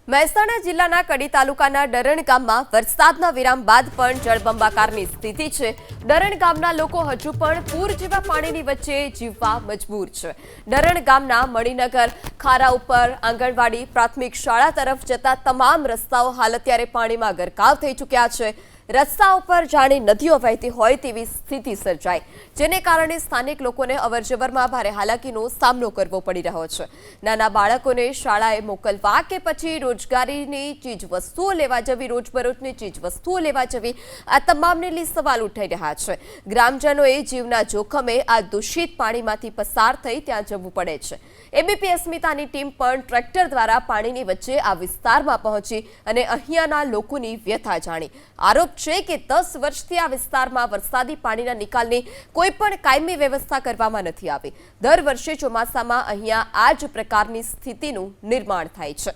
મહેસાણા જિલ્લાના કડી તાલુકાના ડરણ ગામમાં વરસાદના વિરામ બાદ પણ જળબંબાકારની સ્થિતિ છે। ડરણ ગામના લોકો હજુ પણ પૂર જેવા પાણીની વચ્ચે જીવવા મજબૂર છે। ડરણ ગામના મણિનગર ખારા ઉપર આંગણવાડી પ્રાથમિક શાળા તરફ જતા તમામ રસ્તાઓ હાલ અત્યારે પાણીમાં ગરકાવ થઈ ચૂક્યા છે। રસ્તાઓ પર જાણે નદીઓ વહેતી હોય તેવી સ્થિતિ સર્જાઈ, જેને કારણે સ્થાનિક લોકોને અવરજવરમાં ભારે હાલાકીનો સામનો કરવો પડી રહ્યો છે। નાના બાળકોને શાળાએ મોકલવા કે પછી રોજગારીની ચીજ વસ્તુઓ લેવા જવી, રોજબરોજની ચીજ વસ્તુઓ લેવા જવી, આ તમામને લઈ સવાલ ઉઠાઈ રહ્યા છે। ગ્રામજનોએ જીવના જોખમે આ દૂષિત પાણીમાંથી પસાર થઈ ત્યાં જવું પડે છે। એબીપી અસ્મિતાની ટીમ પણ ટ્રેક્ટર દ્વારા પાણીની વચ્ચે આ વિસ્તારમાં પહોંચી અને અહીંયાના લોકોની વ્યથા જાણી। આરોપ છે કે 10 વર્ષથી આ વિસ્તારમાં વરસાદી પાણીના નિકાલની કોઈ પણ કાયમી વ્યવસ્થા કરવામાં નથી આવી। દર વર્ષે ચોમાસામાં અહીંયા આ જ પ્રકારની સ્થિતિનું નિર્માણ થાય છે।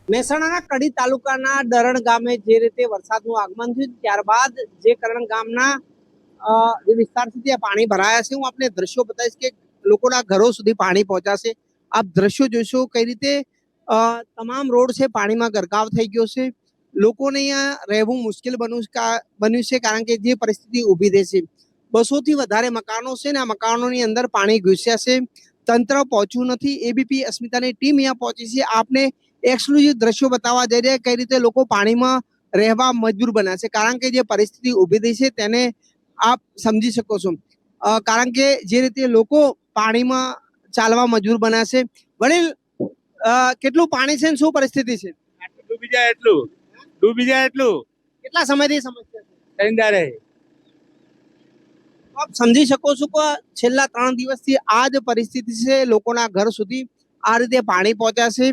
મહેસાણાના કડી તાલુકાના ડરણ ગામે જે રીતે વરસાદનું આગમન થયું ત્યારબાદ જે કરણ ગામના જે વિસ્તાર છે ત્યાં પાણી ભરાયા છે। હું આપને દ્રશ્યો બતાવીશ કે લોકોના ઘરો સુધી પાણી પહોંચાશે। આપ દ્રશ્યો જોશો કઈ રીતે તમામ રોડ છે પાણીમાં ગરકાવ થઈ ગયો છે। લોકોને અહીંયા રહેવું મુશ્કેલ બન્યું છે કારણ કે જે પરિસ્થિતિ ઊભી થઈ છે। 200 થી વધારે મકાનો છે ને આ મકાનોની અંદર પાણી ઘૂસ્યા છે। તંત્ર પહોંચ્યું નથી। એબીપી અસ્મિતાની ટીમ અહીંયા પહોંચી છે। આપને એક્સક્લુઝિવ દ્રશ્યો બતાવવા જઈ રહ્યા કઈ રીતે લોકો પાણીમાં રહેવા મજબૂર બન્યા છે કારણ કે જે પરિસ્થિતિ ઊભી થઈ છે તેને આપ સમજી શકો છો। કારણ કે જે રીતે લોકો પાણીમાં ચાલવા મજબૂર બન્યા છે। વડીલ, કેટલું પાણી છે ને શું પરિસ્થિતિ છે? ડૂબી જાય એટલું કેટલા સમયથી સમસ્યા છે? ટંડારે આપ સમજી શકો છો કે છેલ્લા 3 દિવસથી આ જ પરિસ્થિતિ છે। લોકોના ઘર સુધી આ રીતે પાણી પહોંચ્યા છે।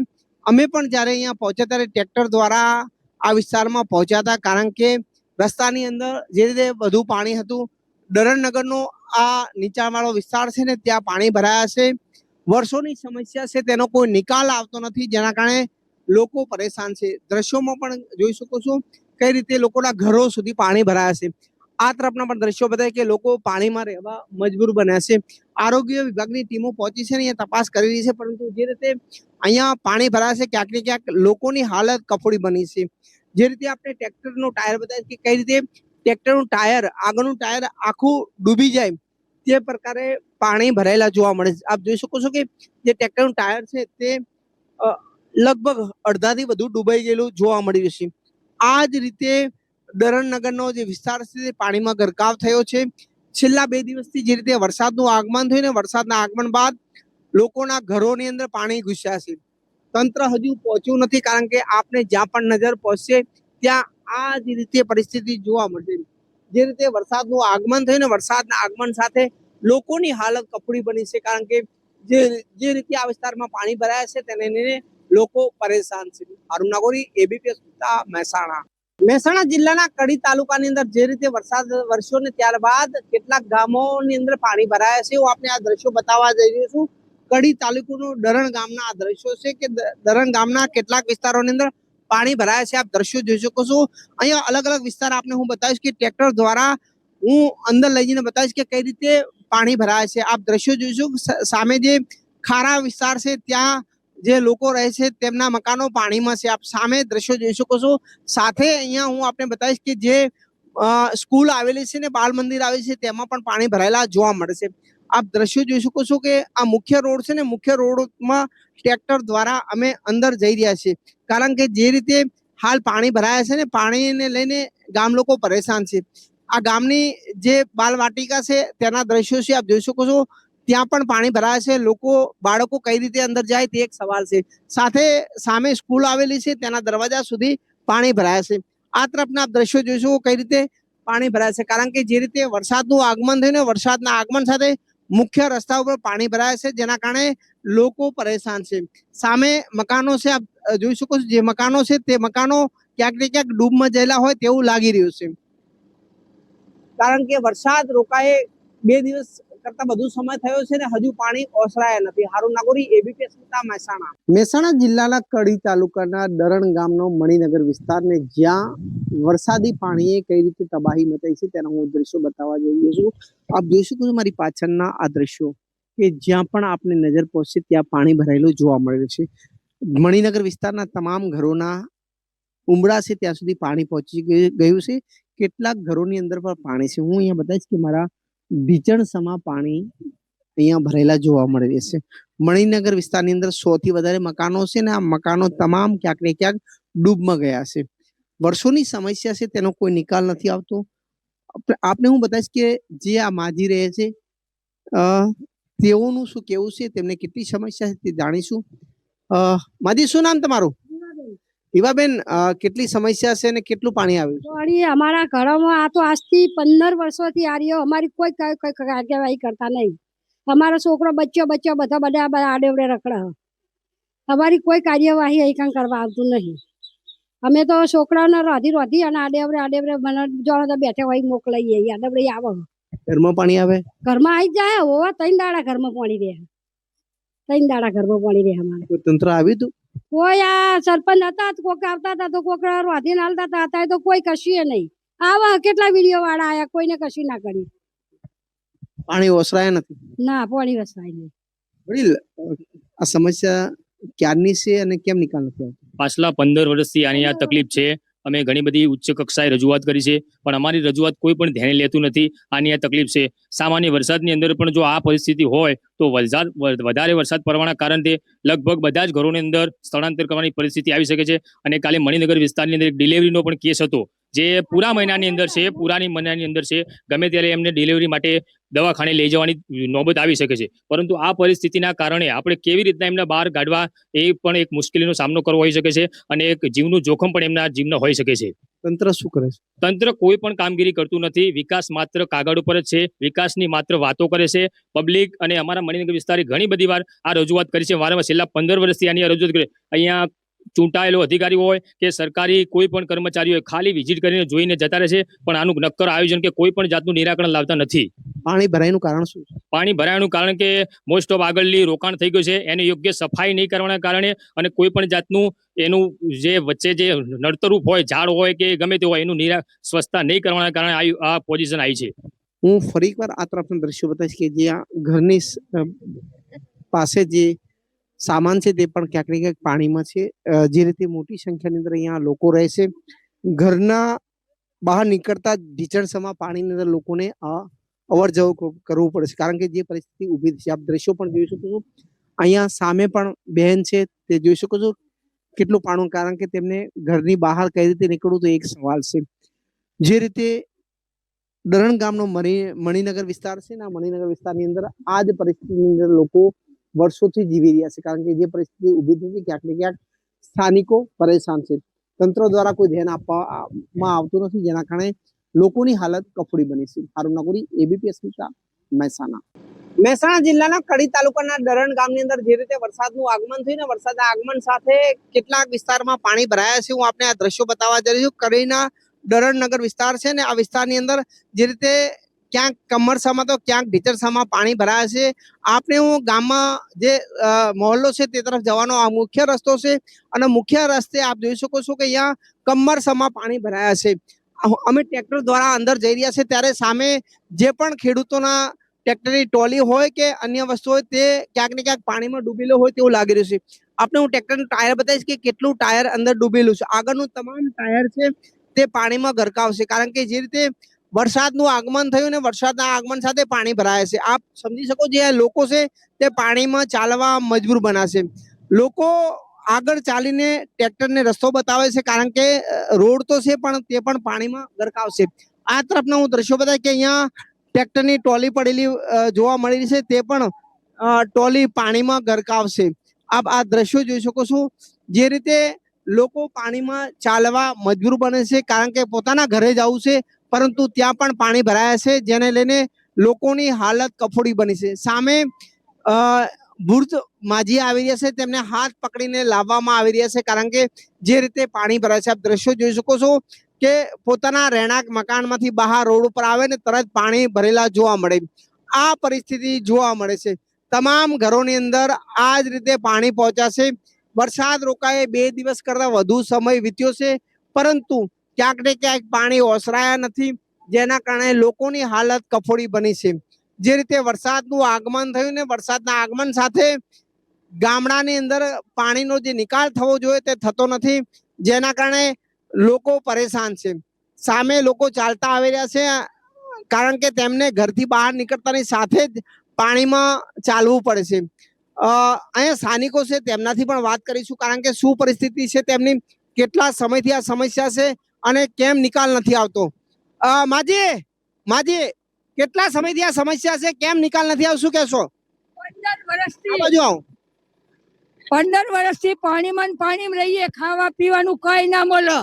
અમે પણ જ્યારે અહીંયા પહોંચ્યા ત્યારે ટ્રેક્ટર દ્વારા આ વિસ્તારમાં પહોંચ્યા હતા કારણ કે રસ્તાની અંદર જે રીતે વધુ પાણી હતું। ડરણનગરનો આ નીચાણવાળો વિસ્તાર છે ને ત્યાં પાણી ભરાયા છે। વર્ષોની સમસ્યા છે, તેનો કોઈ નિકાલ આવતો નથી, જેના કારણે લોકો પરેશાન છે। દ્રશ્યોમાં પણ જોઈ શકો છો કઈ રીતે લોકોના ઘરો સુધી પાણી ભરાયા છે। આ તરફના પણ દ્રશ્યો બતાવે કે લોકો પાણીમાં રહેવા મજબૂર બન્યા છે। આરોગ્ય વિભાગની ટીમો પહોંચી છે ને અહીંયા તપાસ કરી રહી છે, પરંતુ જે રીતે અહીંયા પાણી ભરાયા છે ક્યાંક ને ક્યાંક લોકોની હાલત કફોડી બની છે। જે રીતે આપણે ટ્રેક્ટરનું ટાયર બતાવીએ કે કઈ રીતે ટ્રેક્ટરનું ટાયર, આગળનું ટાયર આખું ડૂબી જાય તે પ્રકારે પાણી ભરાયેલા જોવા મળે છે। આપ જોઈ શકો છો કે જે ટ્રેક્ટરનું ટાયર છે તે લગભગ અડધાથી વધુ ડૂબાઈ ગયેલું જોવા મળી રહ્યું છે। આ જ રીતે ડરણનગરનો જે વિસ્તાર છે તે પાણીમાં ગરકાવ થયો છે। છેલ્લા 2 દિવસથી જે રીતે વરસાદનું આગમન થયું ને વરસાદના આગમન બાદ લોકોના ઘરોની અંદર પાણી ઘૂસ્યા છે। તંત્ર હજુ પહોંચ્યું નથી કારણ કે આપને જ્યાં પણ નજર પહોંચશે ત્યાં આ જ રીતે પરિસ્થિતિ જોવા મળશે। જે રીતે વરસાદનું આગમન થયું ને વરસાદના આગમન સાથે લોકોની હાલત કફોડી બની છે કારણ કે જે રીતે આ વિસ્તારમાં પાણી ભરાયા છે તેને લઈને લોકો પરેશાન છે। અરુણ નાગોરી, એબીપી અસ્મિતા, મહેસાણા જિલ્લાના કડી તાલુકાની અંદર જે રીતે વરસાદ વરસ્યો ને ત્યારબાદ કેટલાક ગામોની અંદર પાણી ભરાયા છે। હું આપને આ દ્રશ્યો બતાવવા જઈ રહ્યો છું। કડી તાલુકાનું ડરણ ગામના આ દ્રશ્યો છે કે ડરણ ગામના કેટલાક વિસ્તારોની અંદર પાણી ભરાયા છે। આપ દ્રશ્યો જોઈ શકો છો। અહીંયા અલગ અલગ વિસ્તાર આપને હું બતાવીશ કે ટ્રેક્ટર દ્વારા હું અંદર લઈ જઈને બતાવીશ કે કઈ રીતે પાણી ભરાયા છે। આપ દ્રશ્યો જોઈશું। સામે જે ખારા વિસ્તાર છે ત્યાં જે લોકો રહે છે તેમના મકાનો પાણીમાં છે। આપ સામે દ્રશ્યો જોઈ શકો છો। સાથે અહીંયા હું આપને બતાવીશ કે જે સ્કૂલ આવેલી છે ને બાળ મંદિર આવેલી છે તેમાં પણ પાણી ભરાયેલા જોવા મળે છે। આપ દ્રશ્યો જોઈ શકો છો કે આ મુખ્ય રોડ છે ને મુખ્ય રોડમાં ટ્રેક્ટર દ્વારા અમે અંદર જઈ રહ્યા છીએ કારણ કે જે રીતે હાલ પાણી ભરાયા છે ને પાણીને લઈને ગામ લોકો પરેશાન છે। આ ગામની જે બાલવાટિકા છે તેના દ્રશ્યો છે આપ જોઈ શકો છો। ત્યાં પણ પાણી ભરાયા છે। બાળકો કઈ રીતે અંદર જાય તે એક સવાલ છે। સાથે સામે સ્કૂલ આવેલી છે તેના દરવાજા સુધી પાણી ભરાયા છે। આ તરફના આપ દ્રશ્યો જોઈશું કઈ રીતે પાણી ભરાયા છે કારણ કે જે રીતે વરસાદનું આગમન થયું ને વરસાદના આગમન સાથે મુખ્ય રસ્તા ઉપર પાણી ભરાયા છે, જેના કારણે લોકો પરેશાન છે। સામે મકાનો છે, આપ જોઈ શકો છો। જે મકાનો છે તે મકાનો ક્યાંક ને ક્યાંક ડૂબમાં ગયેલા હોય તેવું લાગી રહ્યું છે કારણ કે વરસાદ રોકાએ 2 દિવસ કરતા વધુ સમય થયો છે ને હજુ પાણી ઓસરાયા નથી। હારૂન નાગોરી, એબીપી અસ્મિતા, મહેસાણા જિલ્લાના કડી તાલુકાના ડરણ ગામનો મણિનગર વિસ્તારને જ્યાં વરસાદી પાણીએ કઈ રીતે તબાહી મચાઈ છે તેના હું દ્રશ્યો બતાવવા જઈ રહ્યો છું। આપ જોઈ શકો છો મારી પાછળના આ દ્રશ્યો કે જ્યાં પણ આપને નજર પહોંચશે ત્યાં પાણી ભરાયેલું જોવા મળે છે। મણિનગર વિસ્તારના તમામ ઘરોના ઉંબરા છે ત્યાં સુધી પાણી પહોંચી ગયું છે. કેટલાક ઘરોની અંદર પણ પાણી છે. હું અહીંયા બતાવીશ કે મારા ભીષણ સમા પાણી અહીંયા ભરેલા જોવા મળી રહેશે. મણિનગર વિસ્તારની અંદર 100 થી વધારે મકાનો છે ને આ મકાનો તમામ ક્યાંક ને ક્યાંક ડૂબમાં ગયા છે. વર્ષોની સમસ્યા છે, તેનો કોઈ નિકાલ નથી આવતો. આપને હું બતાવીશ કે જે આ માજી રહે છે તેઓનું શું કેવું છે, તેમને કેટલી સમસ્યા છે તે જાણીશું. માજી, શું નામ તમારું? હિવાબેન, કેટલી સમસ્યા છે અને કેટલું પાણી આવ્યું છે? વળી અમારા ઘરોમાં આ તો આજથી 15 વર્ષોથી આ રહ્યો. અમારી કોઈ કાર્યવાહી કરતા નહીં. અમારો છોકરો બચ્ચો બધા આડેવડે રખડા. અમારી કોઈ કાર્યવાહી અહીં કરવા આવતું નહીં. અમે તો છોકરાઓને રોધી અને આડેવડે મને જોડો તો બેઠા હોય મોકલાઈએ. આડેવડે આવો, ઘરમાં પાણી આવે? ઘરમાં આવી જાય. હોવા 3 દાડા ઘરમાં પાણી રહે. 3 દાડા ઘરમાં પાણી રહે. અમારે કોઈ તંત્ર આવ્યું હતું? કોઈ આ સરપંચ હતા, કોક આવતા હતા તો કોક રોધીને હાલતા હતા. અત્યારે તો કોઈ કશું નહીં. આવા કેટલા વિડીયો વાળા આયા, કોઈને કશું ના કરી. પાણી ઓસરાયા નથી? ના, પાણી વસાય નહીં. વડીલ, આ સમસ્યા ક્યારની છે અને કેમ નિકાલ નથી આવતો? પાછલા 15 વર્ષથી આની આ તકલીફ છે. અમે ઘણી બધી ઉચ્ચ કક્ષાએ રજૂઆત કરી છે, પણ અમારી રજૂઆત કોઈ પણ ધ્યાને લેતું નથી. આની આ તકલીફ છે. સામાન્ય વરસાદની અંદર પણ જો આ પરિસ્થિતિ હોય તો વધારે વરસાદ પડવાના કારણે લગભગ બધા જ ઘરોની અંદર સ્થળાંતર કરવાની પરિસ્થિતિ આવી શકે છે. અને કાલે મણિનગર વિસ્તારની અંદર એક ડિલિવરીનો પણ કેસ હતો, જે પૂરા મહિનાની અંદર છે. ગમે ત્યારે એમને ડિલિવરી માટે દવાખાને લઈ જવાની નોબત આવી શકે છે. પરંતુ આ પરિસ્થિતિના કારણે આપણે કેવી રીતના એમને બહાર કાઢવા, એ પણ એક મુશ્કેલીનો સામનો કરવો હોઈ શકે છે. અને એક જીવનું જોખમ પણ એમના જીવનો હોઈ શકે છે. તંત્ર શું કરે છે? તંત્ર કોઈ પણ કામગીરી કરતું નથી. વિકાસ માત્ર કાગળ ઉપર જ છે. વિકાસની માત્ર વાતો કરે છે. પબ્લિક અને અમારા મણિનગર વિસ્તારે ઘણી બધી વાર આ રજૂઆત કરી છે. વારંવાર છેલ્લા 15 વર્ષથી આની રજૂઆત કરી. અહીંયા ચૂંટાયેલો અધિકારી હોય કે સરકારી કોઈ પણ કર્મચારી હોય, ખાલી વિઝિટ કરીને જોઈને જતા રહે છે, પણ આનું નક્કર આયોજન કે કોઈ પણ જાતનું નિરાકરણ લાવતા નથી. પાણી ભરાયનું કારણ શું છે? પાણી ભરાયાનું કારણ કે મોસ્ટ ઓફ આગળની રોકાણ થઈ ગયું છે. એને યોગ્ય સફાઈ નહીં કરવાના કારણે અને કોઈ પણ જાતનું એનું જે વચ્ચે જે નડતરૂપ હોય, ઝાડ હોય કે ગમે તે હોય, એનું સ્વચ્છતા નહીં કરવાના કારણે આ પોઝિશન આવી છે. હું ફરી એકવાર આ તરફના દ્રશ્યો બતાવીશ કે જ્યાં ઘરની પાસે જે સામાન છે તે પણ ક્યાંક ને ક્યાંક પાણીમાં છે. જે રીતે મોટી સંખ્યાની અંદર અહીંયા લોકો રહે છે, ઘરના બહાર નીકળતા ઢીચણસમાં પાણીની અંદર લોકોને અવર જવર કરવું પડે છે, કારણ કે જે પરિસ્થિતિ ઊભી છે. આપ દ્રશ્યો પણ જોઈ શકો છો. અહીંયા સામે પણ બહેન છે, તે જોઈ શકો છો કેટલું પાણી, કારણ કે તેમને ઘરની બહાર કઈ રીતે નીકળવું તો એક સવાલ છે. જે રીતે દરણ ગામનો મણિનગર વિસ્તાર છે ને, આ મણિનગર વિસ્તારની અંદર આ જ પરિસ્થિતિની અંદર લોકો વર્ષોથી જીવી રહ્યા છે, કારણ કે જે પરિસ્થિતિ ઊભી થઈ છે ક્યાંક ને ક્યાંક સ્થાનિકો પરેશાન છે. તંત્ર દ્વારા કોઈ ધ્યાન આપવામાં આવતું નથી, જેના કારણે લોકોની હાલત કફોડી બની છે. હારૂન નગોરી, એબીપી અસ્મિતા, મહેસાણા જિલ્લાના કડી તાલુકાના દરણ ગામની અંદર જે રીતે વરસાદનું આગમન થયું ને, વરસાદના આગમન સાથે કેટલાક વિસ્તારમાં પાણી ભરાયા છે. હું આપને આ દ્રશ્યો બતાવવા જઈ રહ્યો છું. કડીના દરણ નગર વિસ્તાર છે ને, આ વિસ્તારની અંદર જે રીતે ક્યાંક કમરસામાં તો ક્યાંક ઢીચરસામાં પાણી ભરાયા છે. આપને હું ગામમાં જે મહોલ્લો છે તે તરફ જવાનો આ મુખ્ય રસ્તો છે, અને મુખ્ય રસ્તે આપ જોઈ શકો છો કે અહીંયા કમરસામાં પાણી ભરાયા છે. અમે ટ્રેક્ટર દ્વારા અંદર જઈ રહ્યા છે, ત્યારે સામે જે પણ ખેડૂતોના ટ્રેક્ટરની ટ્રોલી હોય કે અન્ય વસ્તુ હોય તે ક્યાંક ને ક્યાંક પાણીમાં ડૂબેલો હોય તેવું લાગી રહ્યું છે. આપણે હું ટ્રેક્ટરનું ટાયર બતાવીશ કે કેટલું ટાયર અંદર ડૂબેલું છે. આગળનું તમામ ટાયર છે તે પાણીમાં ગરકાવ છે, કારણ કે જે રીતે વરસાદનું આગમન થયું ને વરસાદના આગમન સાથે પાણી ભરાયા છે. આપ સમજી શકો, જે લોકો છે તે પાણીમાં ચાલવા મજબૂર બનાશે. લોકો આગળ ચાલીને ટ્રેક્ટરને રસ્તો બતાવે છે, કારણ કે રોડ તો છે પણ તે પણ પાણીમાં ગરકાવ છે. આ તરફના હું દ્રશ્યો બતાવી કે અહીંયા ટ્રેક્ટરની ટ્રોલી પડેલી જોવા મળી રહી છે, તે પણ ટ્રોલી પાણીમાં ગરકાવ છે. આપ આ દ્રશ્યો જોઈ શકો છો. જે રીતે લોકો પાણીમાં ચાલવા મજબૂર બને છે, કારણ કે પોતાના ઘરે જવું છે પરંતુ ત્યાં પણ પાણી ભરાયા છે, જેને લઈને લોકોની હાલત કફોડી બની છે. સામે વૃદ્ધ માજી આવી રહ્યા છે, તેમને હાથ પકડીને લાવવામાં આવી રહ્યા છે, કારણ કે જે રીતે પાણી ભરાય છે. આપ દ્રશ્યો જોઈ શકો છો કે પોતાના રહેણાંક મકાનમાંથી બહાર રોડ ઉપર આવે ને તરત પાણી ભરેલા જોવા મળે. આ પરિસ્થિતિ જોવા મળે છે. તમામ ઘરોની અંદર આ જ રીતે પાણી પહોંચ્યા છે. વરસાદ રોકાય 2 દિવસ કરતા વધુ સમય વીત્યો છે, પરંતુ ક્યાંક ને ક્યાંક પાણી ઓસરાયા નથી, જેના કારણે લોકોની હાલત કફોડી બની છે. જે રીતે વરસાદનું આગમન થયું ને વરસાદના આગમન સાથે ગામડાની અંદર પાણીનો જે નિકાલ થવો જોઈએ તે થતો નથી, જેના કારણે લોકો પરેશાન છે. સામે લોકો ચાલતા આવી રહ્યા છે, કારણ કે તેમને ઘરથી બહાર નીકળતાની સાથે જ પાણીમાં ચાલવું પડે છે. અહીંયા સ્થાનિકો છે તેમનાથી પણ વાત કરીશું, કારણ કે શું પરિસ્થિતિ છે તેમની, કેટલા સમયથી આ સમસ્યા છે અને કેમ નિકાલ નથી આવતો. માજી માજી કેટલા સમયથી આ સમસ્યા છે, કેમ નિકાલ નથી આવતો, શું કહેશો? 15 વર્ષથી આ બાજુ આવો. 15 વર્ષથી પાણીમાં ને પાણીમાં રહીએ, ખાવા પીવાનું કઈ ના મળે.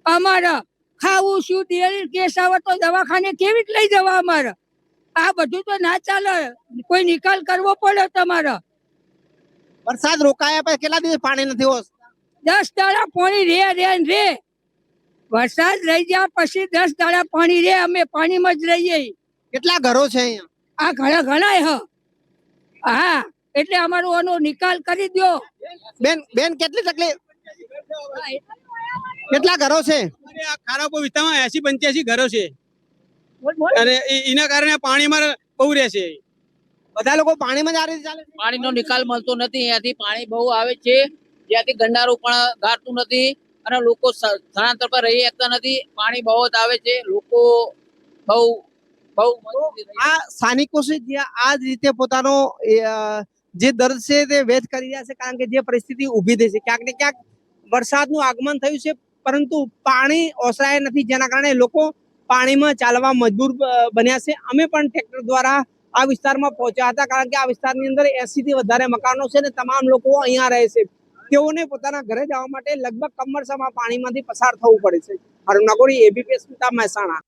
અમારે ખાવું શું, દિવાળી કેસ આવે તો દવાખાને કેવી રીતે લઈ જવા અમારે? આ બધું તો ના ચાલે, કોઈ નિકાલ કરવો પડે તમારે. વરસાદ રોકાયા પછી કેટલા દિવસ પાણી નથી હોતું? 10 દાડા પાણી રે. વરસાદ રહી ગયા પછી 10 દાડા પાણી રે, અમે પાણીમાં જ રહીએ. કેટલા ઘરો છે અહીંયા? આ ઘણા હા, એટલે અમારો આનો નિકાલ કરી દો. બેન કેટલી તકલીફ, કેટલા ઘરો છે? આ ખારાપો વિસ્તારમાં 80-85 ઘરો છે બોલ, બોલ. અને એના કારણે પાણીમાં બહુ રહે છે. બધા લોકો પાણીમાં જ આ રીતે ચાલે છે? પાણીનો નિકાલ મળતો નથી. અહીંયાથી પાણી બહુ આવે છે, જ્યાંથી ગંડારું પણ ગાળતું નથી અને લોકો સ્થળાંતર પર રહી શકતા નથી. પાણી બહુ જ આવે છે, લોકો બહુ આ સ્થાનિકો છે જે આ જ રીતે પોતાનો જે દર્દ છે તે વ્યક્ત કરી રહ્યા છે, કારણ કે જે પરિસ્થિતિ ઊભી થઈ છે, ક્યાંક ને ક્યાંક વરસાદનું આગમન થયું છે પરંતુ પાણી ઓસરાય નથી, જેના કારણે લોકો પાણીમાં ચાલવા મજબૂર બન્યા છે. અમે પણ ટ્રેક્ટર દ્વારા આ વિસ્તારમાં પહોંચ્યા હતા, કારણ કે આ વિસ્તારની અંદર 80 થી વધારે મકાનો છે ને તમામ લોકો અહીંયા રહે છે. તેઓને પોતાના ઘરે જવા માટે લગભગ કમરસમાં પાણીમાંથી પસાર થવું પડે છે. અરુણ નાગોરી, એબીપી અસ્મિતા, મહેસાણા.